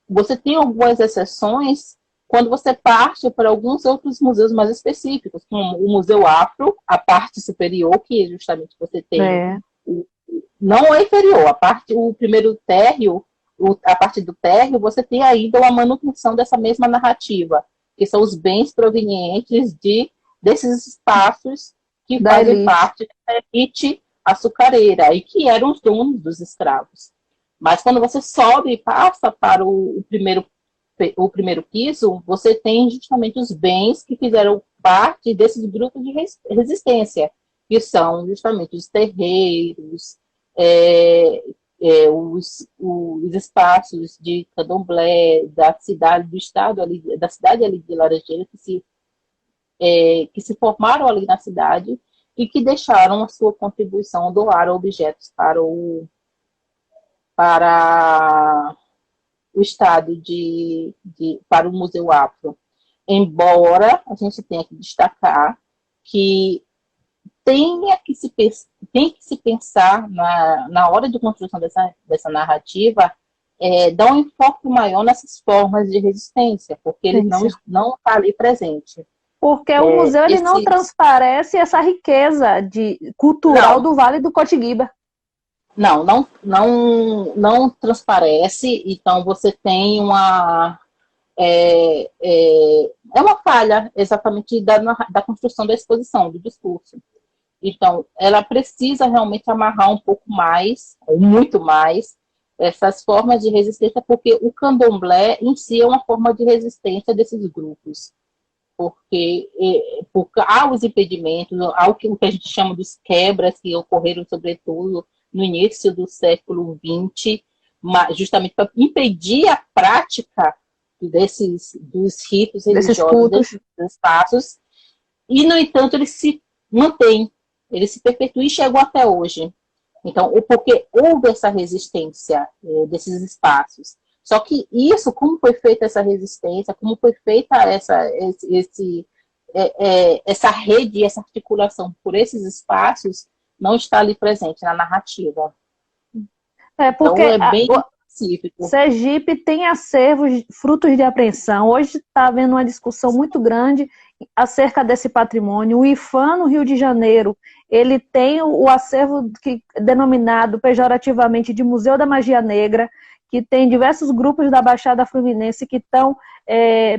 Você tem algumas exceções quando você parte para alguns outros museus mais específicos, como o Museu Afro, a parte superior, que justamente você tem, não é inferior, o primeiro térreo, a parte do térreo, você tem ainda uma manutenção dessa mesma narrativa, que são os bens provenientes desses espaços que fazem parte da elite açucareira e que eram os donos dos escravos. Mas quando você sobe e passa para o primeiro piso, você tem justamente os bens que fizeram parte desses grupos de resistência, que são justamente os terreiros, os espaços de candomblé da cidade do estado ali, da cidade ali de Laranjeiras, que se formaram ali na cidade e que deixaram a sua contribuição, doaram objetos para o estado para o Museu Afro. Embora a gente tenha que destacar que tem que se pensar na hora de construção dessa narrativa, dar um enfoque maior nessas formas de resistência, porque ele não está ali presente. Porque o museu ele não transparece essa riqueza cultural do Vale do Cotigiba. Não transparece, então você tem uma falha exatamente da construção da exposição, do discurso. Então, ela precisa realmente amarrar um pouco mais, ou muito mais, essas formas de resistência, porque o candomblé em si é uma forma de resistência desses grupos. Porque há os impedimentos, há o que a gente chama dos quebras que ocorreram, sobretudo, no início do século XX, justamente para impedir a prática dos ritos religiosos desses espaços, e, no entanto, eles se mantêm, eles se perpetuam e chegam até hoje. Então, porque houve essa resistência desses espaços. Só que isso, como foi feita essa resistência, como foi feita essa rede, essa articulação por esses espaços, não está ali presente na narrativa. Porque então, é bem específico. Sergipe tem acervos, frutos de apreensão. Hoje está havendo uma discussão muito grande acerca desse patrimônio. O IFAM, no Rio de Janeiro, ele tem o acervo denominado pejorativamente de Museu da Magia Negra, que tem diversos grupos da Baixada Fluminense que estão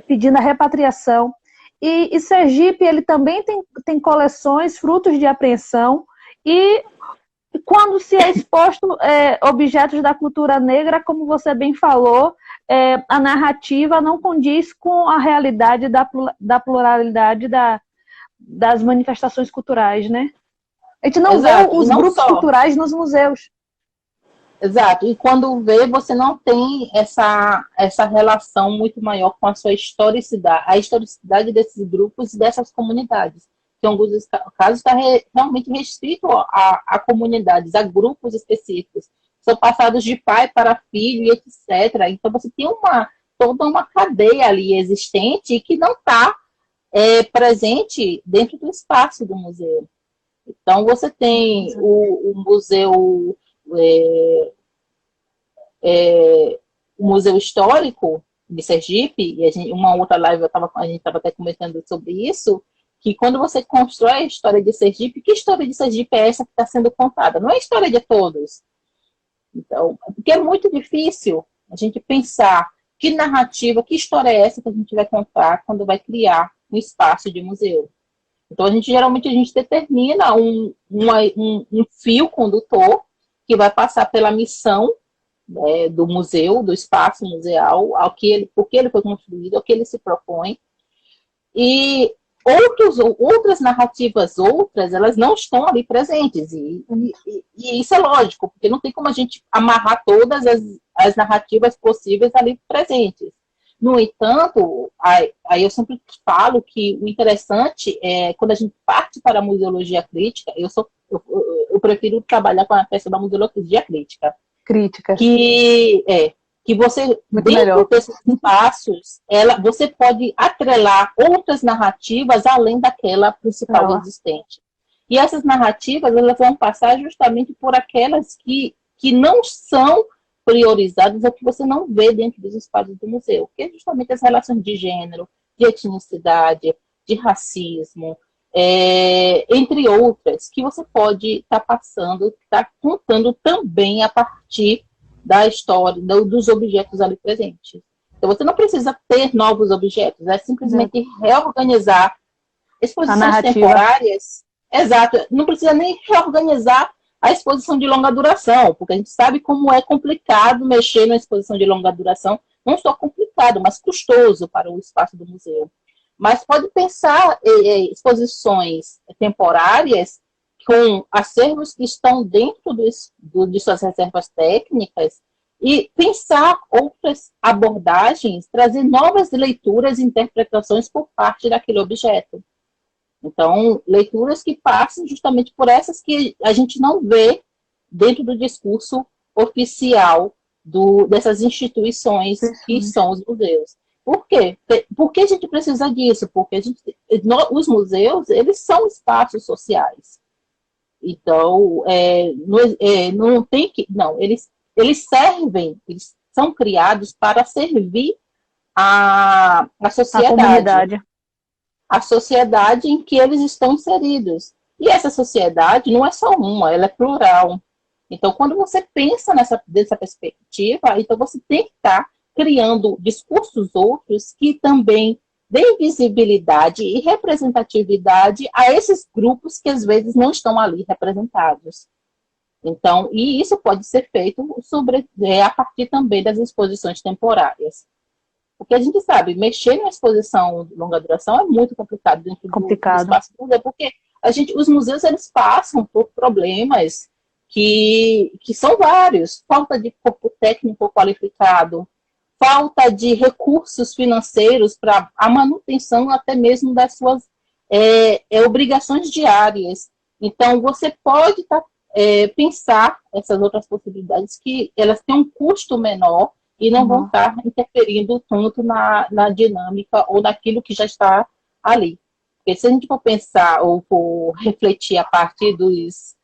pedindo a repatriação. E Sergipe, ele também tem coleções, frutos de apreensão, e quando se é exposto objetos da cultura negra, como você bem falou, a narrativa não condiz com a realidade da pluralidade das manifestações culturais, né? A gente não Exato. vê os grupos culturais nos museus. Exato. E quando vê, você não tem essa relação muito maior com a sua historicidade, a historicidade desses grupos e dessas comunidades. Que em alguns casos está realmente restrito a comunidades, a grupos específicos. São passados de pai para filho e etc. Então você tem toda uma cadeia ali existente que não está presente dentro do espaço do museu. Então você tem o museu... o Museu Histórico de Sergipe, e uma outra live a gente estava até comentando sobre isso, que quando você constrói a história de Sergipe, que história de Sergipe é essa que está sendo contada? Não é a história de todos. Então, porque é muito difícil a gente pensar que narrativa, que história é essa que a gente vai contar quando vai criar um espaço de museu. Então, geralmente a gente determina um fio condutor que vai passar pela missão do museu, do espaço museal, por que ele foi construído, ao que ele se propõe. E outras narrativas, elas não estão ali presentes. E isso é lógico, porque não tem como a gente amarrar todas as narrativas possíveis ali presentes. No entanto, aí eu sempre falo que o interessante é quando a gente parte para a museologia crítica, eu prefiro trabalhar com a peça da museologia crítica. Que você, dentro desses espaços, você pode atrelar outras narrativas além daquela principal existente. E essas narrativas, elas vão passar justamente por aquelas que não são priorizadas ou que você não vê dentro dos espaços do museu, que é justamente as relações de gênero, de etnicidade, de racismo, entre outras, que você pode estar passando, estar contando também a partir da história, dos objetos ali presentes. Então, você não precisa ter novos objetos, é simplesmente reorganizar exposições temporárias. Exato, não precisa nem reorganizar a exposição de longa duração, porque a gente sabe como é complicado mexer na exposição de longa duração, não só complicado, mas custoso para o espaço do museu. Mas pode pensar exposições temporárias com acervos que estão dentro de suas reservas técnicas e pensar outras abordagens, trazer novas leituras e interpretações por parte daquele objeto. Então, leituras que passam justamente por essas que a gente não vê dentro do discurso oficial dessas instituições que são os museus. Por quê? Por que a gente precisa disso? Porque os museus, eles são espaços sociais. Então, não tem que... Não, eles servem, eles são criados para servir a sociedade. A comunidade. A sociedade em que eles estão inseridos. E essa sociedade não é só uma, ela é plural. Então, quando você pensa dessa perspectiva, então você tem que estar criando discursos outros que também deem visibilidade e representatividade a esses grupos que às vezes não estão ali representados. Então, e isso pode ser feito a partir também das exposições temporárias. Porque a gente sabe, mexer na exposição de longa duração é muito complicado dentro do espaço do museu, porque os museus eles passam por problemas que são vários. Falta de corpo técnico qualificado, falta de recursos financeiros para a manutenção até mesmo das suas obrigações diárias. Então, você pode pensar essas outras possibilidades que elas têm um custo menor e não vão estar interferindo tanto na dinâmica ou naquilo que já está ali. Porque se a gente for pensar ou for refletir a partir dos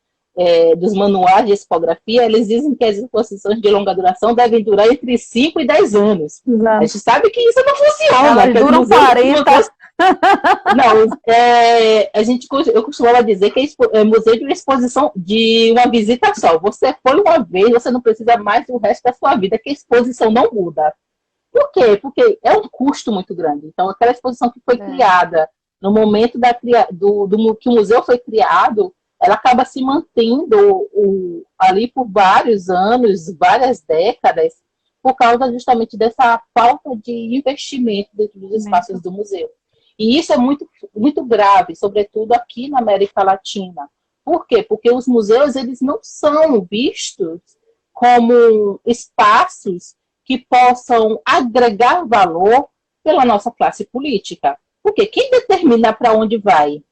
manuais de expografia, eles dizem que as exposições de longa duração devem durar entre 5 e 10 anos. Exato. A gente sabe que isso não funciona. Elas duram 40. Não, eu costumava dizer que é museu de uma exposição, de uma visita só. Você foi uma vez, você não precisa mais do resto da sua vida, que a exposição não muda. Por quê? Porque é um custo muito grande. Então, aquela exposição que foi criada no momento que o museu foi criado, ela acaba se mantendo ali por vários anos, várias décadas, por causa justamente dessa falta de investimento dentro dos espaços do museu. E isso é muito, muito grave, sobretudo aqui na América Latina. Por quê? Porque os museus eles não são vistos como espaços que possam agregar valor pela nossa classe política. Porque quem determina para onde vai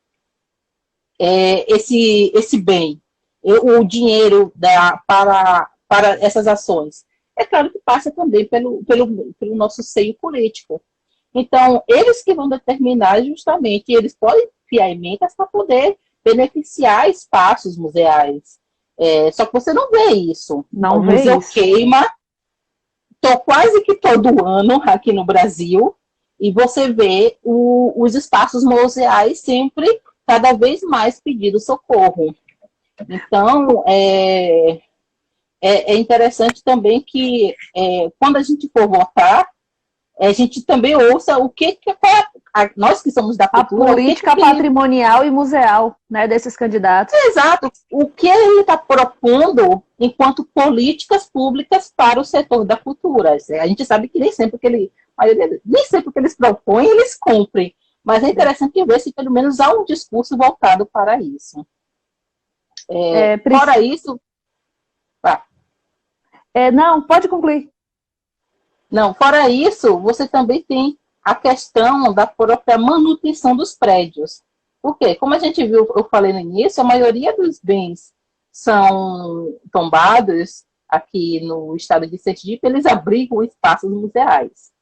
esse bem, o dinheiro para essas ações? É claro que passa também pelo nosso seio político. Então, eles que vão determinar justamente, eles podem criar emendas para poder beneficiar espaços museais. Só que você não vê isso. Não o vê museu isso. queima quase que todo ano aqui no Brasil, e você vê os espaços museais sempre cada vez mais pedindo socorro. Então, é interessante também que quando a gente for votar, a gente também ouça nós que somos da cultura... A política patrimonial e museal, né, desses candidatos. Exato. O que ele está propondo enquanto políticas públicas para o setor da cultura. A gente sabe que nem sempre o que eles propõem, eles cumprem. Mas é interessante ver se pelo menos há um discurso voltado para isso. Fora isso... Não, pode concluir. Não, fora isso, você também tem a questão da própria manutenção dos prédios. Por quê? Como a gente viu, eu falei no início, a maioria dos bens são tombados aqui no estado de Sergipe, eles abrigam espaços museais.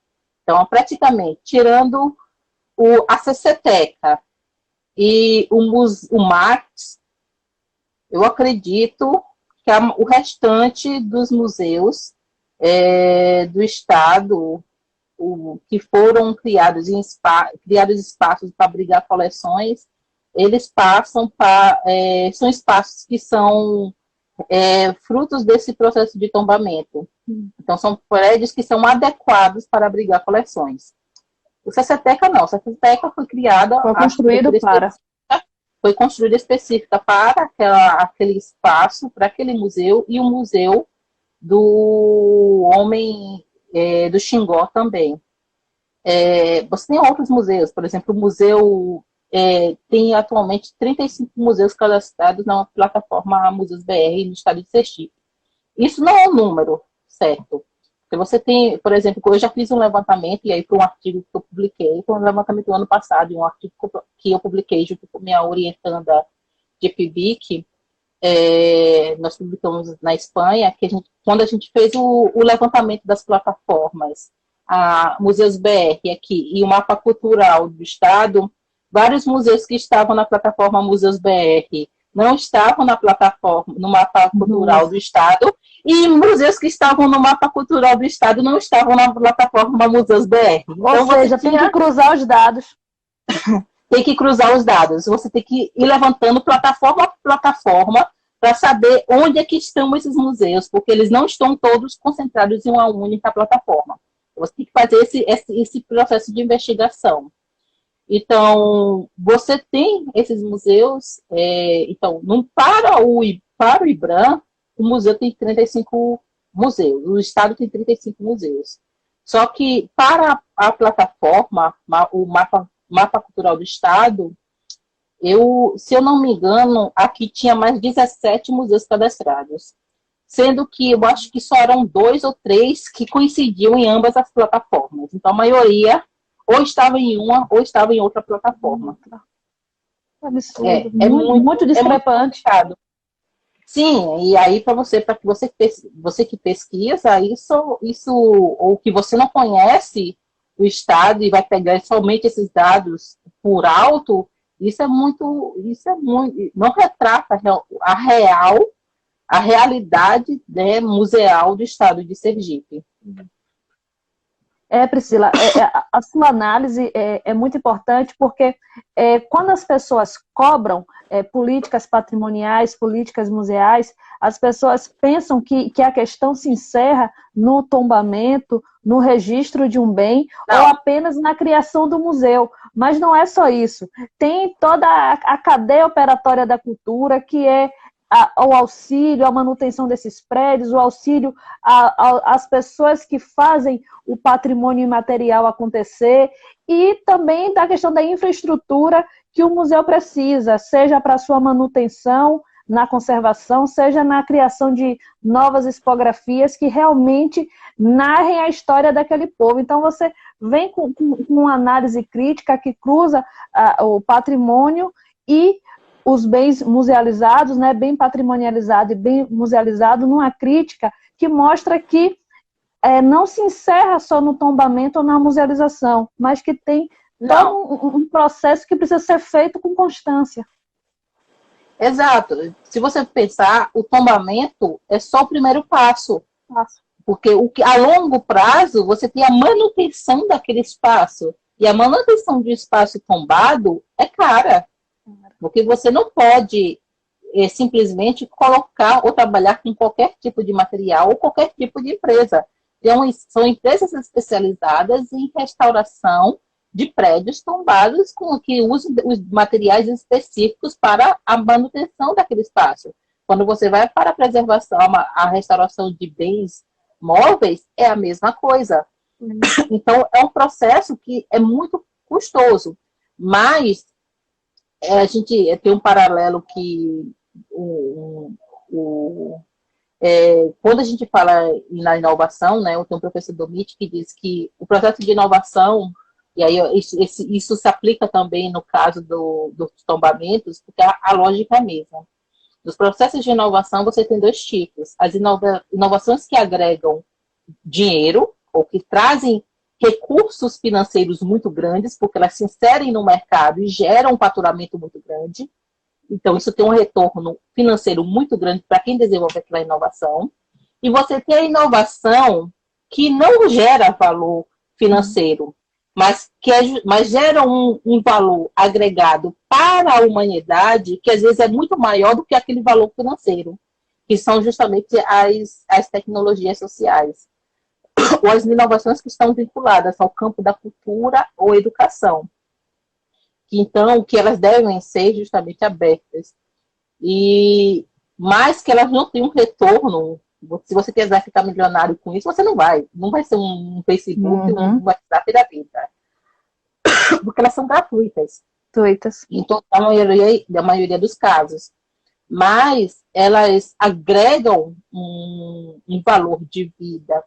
Então, praticamente, tirando a CCTECA e o MAX, eu acredito que o restante dos museus do estado que foram criados espaços para abrigar coleções, eles passam são espaços que são frutos desse processo de tombamento. Então, são prédios que são adequados para abrigar coleções. O CCTECA não. O CCTECA foi criada... Foi construída específica para aquele espaço, para aquele museu, e o museu do homem do Xingó também. Você tem outros museus, por exemplo, o museu tem atualmente 35 museus cadastrados na plataforma Museus BR no estado de Sergipe. Isso não é um número certo. Porque você tem, por exemplo, eu já fiz um levantamento, e aí foi um artigo que eu publiquei, foi um levantamento do ano passado, um artigo que eu publiquei junto com minha orientanda de PIBIC, nós publicamos na Espanha, que quando a gente fez o levantamento das plataformas, a Museus BR aqui e o mapa cultural do estado, vários museus que estavam na plataforma Museus BR não estavam no mapa cultural do estado, e museus que estavam no mapa cultural do estado não estavam na plataforma Museus BR. Ou seja, tem que cruzar os dados. Tem que cruzar os dados. Você tem que ir levantando plataforma por plataforma para saber onde é que estão esses museus, porque eles não estão todos concentrados em uma única plataforma. Você tem que fazer esse processo de investigação. Então, você tem esses museus, então, para o IBRAM, o museu tem 35 museus, o estado tem 35 museus. Só que para a plataforma, o mapa cultural do estado, se eu não me engano, aqui tinha mais 17 museus cadastrados. Sendo que eu acho que só eram 2 ou 3 que coincidiam em ambas as plataformas. Então, a maioria ou estava em uma ou estava em outra plataforma. Absurdo. Muito discrepante. Sim, e aí para que você que pesquisa isso, ou que você não conhece o estado e vai pegar somente esses dados por alto, não retrata a realidade, né, museal do estado de Sergipe. Priscila, a sua análise é muito importante porque quando as pessoas cobram políticas patrimoniais, políticas museais, as pessoas pensam que a questão se encerra no tombamento, no registro de um bem Não. ou apenas na criação do museu. Mas não é só isso. Tem toda a cadeia operatória da cultura, que é o auxílio, a manutenção desses prédios, o auxílio às pessoas que fazem o patrimônio imaterial acontecer, e também da questão da infraestrutura que o museu precisa, seja para sua manutenção, na conservação, seja na criação de novas expografias que realmente narrem a história daquele povo. Então, você vem com uma análise crítica que cruza o patrimônio e os bens musealizados, né, bem patrimonializado e bem musealizado, numa crítica que mostra que não se encerra só no tombamento ou na musealização, mas que tem todo um processo que precisa ser feito com constância. Exato. Se você pensar, o tombamento é só o primeiro passo. Porque a longo prazo, você tem a manutenção daquele espaço. E a manutenção de um espaço tombado é cara. Porque você não pode simplesmente colocar ou trabalhar com qualquer tipo de material ou qualquer tipo de empresa. Então, são empresas especializadas em restauração de prédios tombados que usam os materiais específicos para a manutenção daquele espaço. Quando você vai para a preservação, a restauração de bens móveis, é a mesma coisa. Então, é um processo que é muito custoso, mas a gente tem um paralelo que quando a gente fala na inovação, né, tem um professor Domit que diz que o processo de inovação, e aí isso se aplica também no caso dos tombamentos, porque a lógica é a mesma. Nos processos de inovação, você tem dois tipos. As inovações que agregam dinheiro, ou que trazem recursos financeiros muito grandes, porque elas se inserem no mercado e geram um faturamento muito grande. Então, isso tem um retorno financeiro muito grande para quem desenvolve aquela inovação. E você tem a inovação que não gera valor financeiro, mas gera um valor agregado para a humanidade, que às vezes é muito maior do que aquele valor financeiro, que são justamente as tecnologias sociais, ou as inovações que estão vinculadas ao campo da cultura ou educação. Então, que elas devem ser justamente abertas. Mas que elas não têm um retorno. Se você quiser ficar milionário com isso, você não vai. Não vai ser um Facebook, não vai dar da vida. Porque elas são gratuitas. Então, a maioria dos casos. Mas elas agregam um valor de vida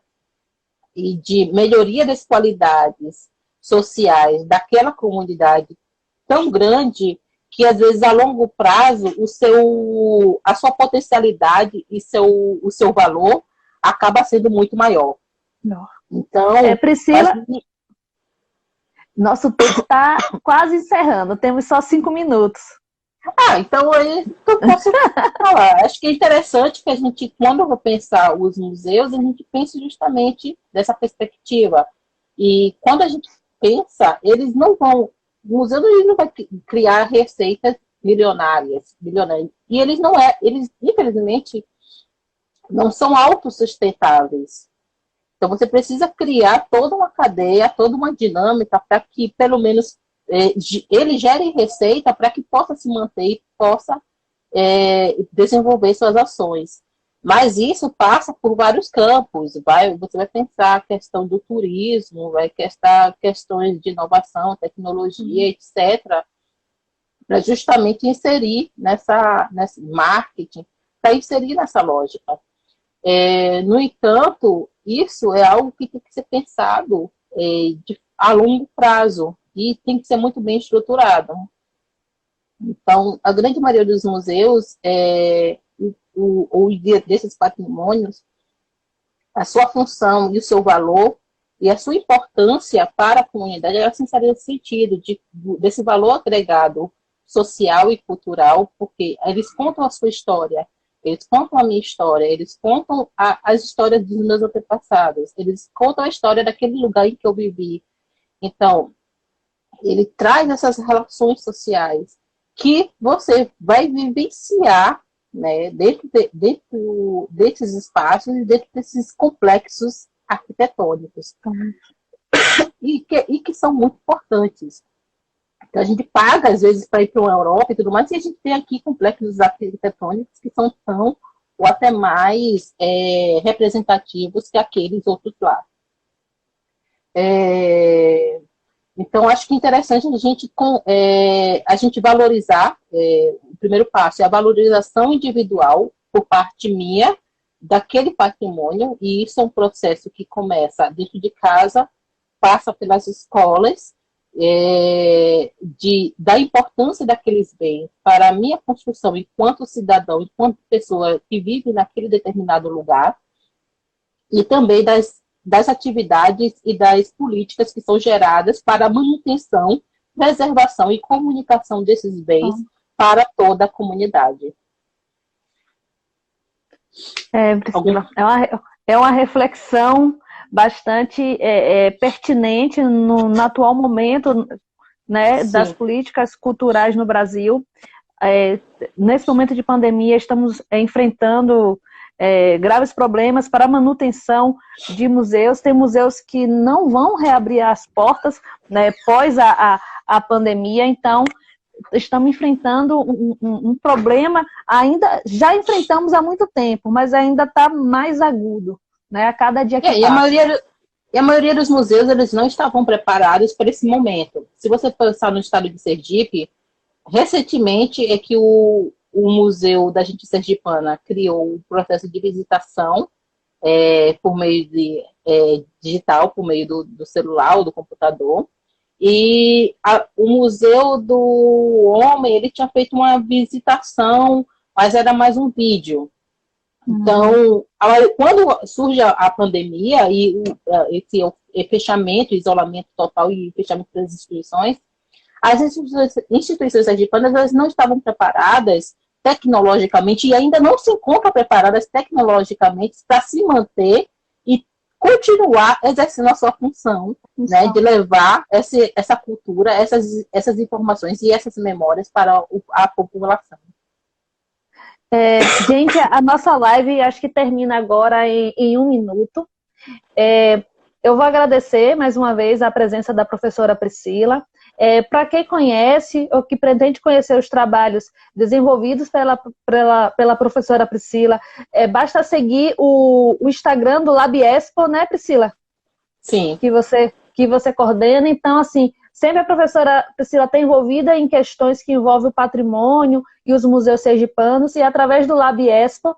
e de melhoria das qualidades sociais daquela comunidade tão grande que, às vezes, a longo prazo, a sua potencialidade e o seu valor acaba sendo muito maior. Não. Então, Priscila, nosso tempo está quase encerrando, temos só 5 minutos. Então aí eu posso falar. Acho que é interessante que a gente, quando eu vou pensar os museus, a gente pense justamente dessa perspectiva. E quando a gente pensa, eles não vão... O museu não vai criar receitas milionárias. E eles infelizmente, não são autossustentáveis. Então, você precisa criar toda uma cadeia, toda uma dinâmica para que, pelo menos, ele gere receita para que possa se manter e possa desenvolver suas ações. Mas isso passa por vários campos. Você vai pensar a questão do turismo, vai pensar questões de inovação, tecnologia, etc., para justamente inserir nesse marketing, para inserir nessa lógica. No entanto, isso é algo que tem que ser pensado a longo prazo e tem que ser muito bem estruturado. Então, a grande maioria dos museus desses patrimônios, a sua função e o seu valor e a sua importância para a comunidade, ela se insere nesse sentido, desse valor agregado social e cultural, porque eles contam a sua história, eles contam a minha história, eles contam as histórias dos meus antepassados, eles contam a história daquele lugar em que eu vivi. Então, ele traz essas relações sociais que você vai vivenciar, né, dentro desses espaços e dentro desses complexos arquitetônicos. E que são muito importantes. Então, a gente paga, às vezes, para ir para uma Europa e tudo mais, e a gente tem aqui complexos arquitetônicos que são tão ou até mais representativos que aqueles outros lá. Então, acho que é interessante a gente valorizar, o primeiro passo é a valorização individual por parte minha daquele patrimônio, e isso é um processo que começa dentro de casa, passa pelas escolas, da importância daqueles bens para a minha construção enquanto cidadão, enquanto pessoa que vive naquele determinado lugar, e também das atividades e das políticas que são geradas para a manutenção, preservação e comunicação desses bens para toda a comunidade. Priscila, é uma reflexão bastante pertinente no atual momento, né, das políticas culturais no Brasil. Nesse momento de pandemia, estamos enfrentando graves problemas para a manutenção de museus. Tem museus que não vão reabrir as portas, né, pós a pandemia, então estamos enfrentando um problema, já enfrentamos há muito tempo, mas ainda está mais agudo, né, a cada dia que passa. E a maioria dos museus, eles não estavam preparados para esse momento. Se você pensar no estado de Sergipe, recentemente é que o Museu da Gente Sergipana criou um processo de visitação por meio de digital, por meio do celular ou do computador. E o Museu do Homem, ele tinha feito uma visitação, mas era mais um vídeo. Então, quando surge a pandemia e esse fechamento, isolamento total e fechamento das instituições, as instituições sergipanas, elas não estavam preparadas tecnologicamente e ainda não se encontram preparadas tecnologicamente para se manter e continuar exercendo a sua função, né, de levar essa cultura, essas informações e essas memórias para a população. Gente, a nossa live acho que termina agora em 1 minuto. Eu vou agradecer mais uma vez a presença da professora Priscila. Para quem conhece ou que pretende conhecer os trabalhos desenvolvidos pela professora Priscila, basta seguir o Instagram do LabExpo, né, Priscila? Sim. Que você coordena. Então, assim, sempre a professora Priscila está envolvida em questões que envolvem o patrimônio e os museus sergipanos, e através do LabExpo,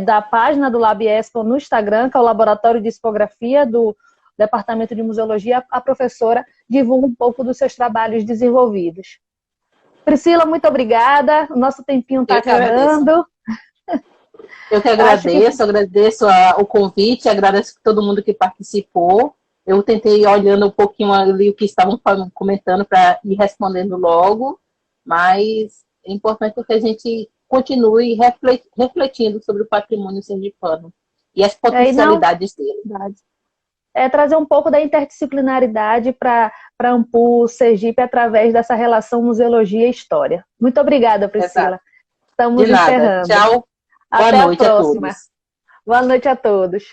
da página do LabExpo no Instagram, que é o Laboratório de Expografia do Departamento de Museologia, a professora divulga um pouco dos seus trabalhos desenvolvidos. Priscila, muito obrigada. O nosso tempinho está acabando. Eu que agradeço o convite, agradeço a todo mundo que participou. Eu tentei olhando um pouquinho ali o que estavam comentando para ir respondendo logo, mas é importante que a gente continue refletindo sobre o patrimônio sergipano e as potencialidades dele. Trazer um pouco da interdisciplinaridade para Ampu Sergipe através dessa relação museologia e história. Muito obrigada, Priscila. Exato. Estamos encerrando. Tchau. Até Boa noite a próxima. a todos. Boa noite a todos.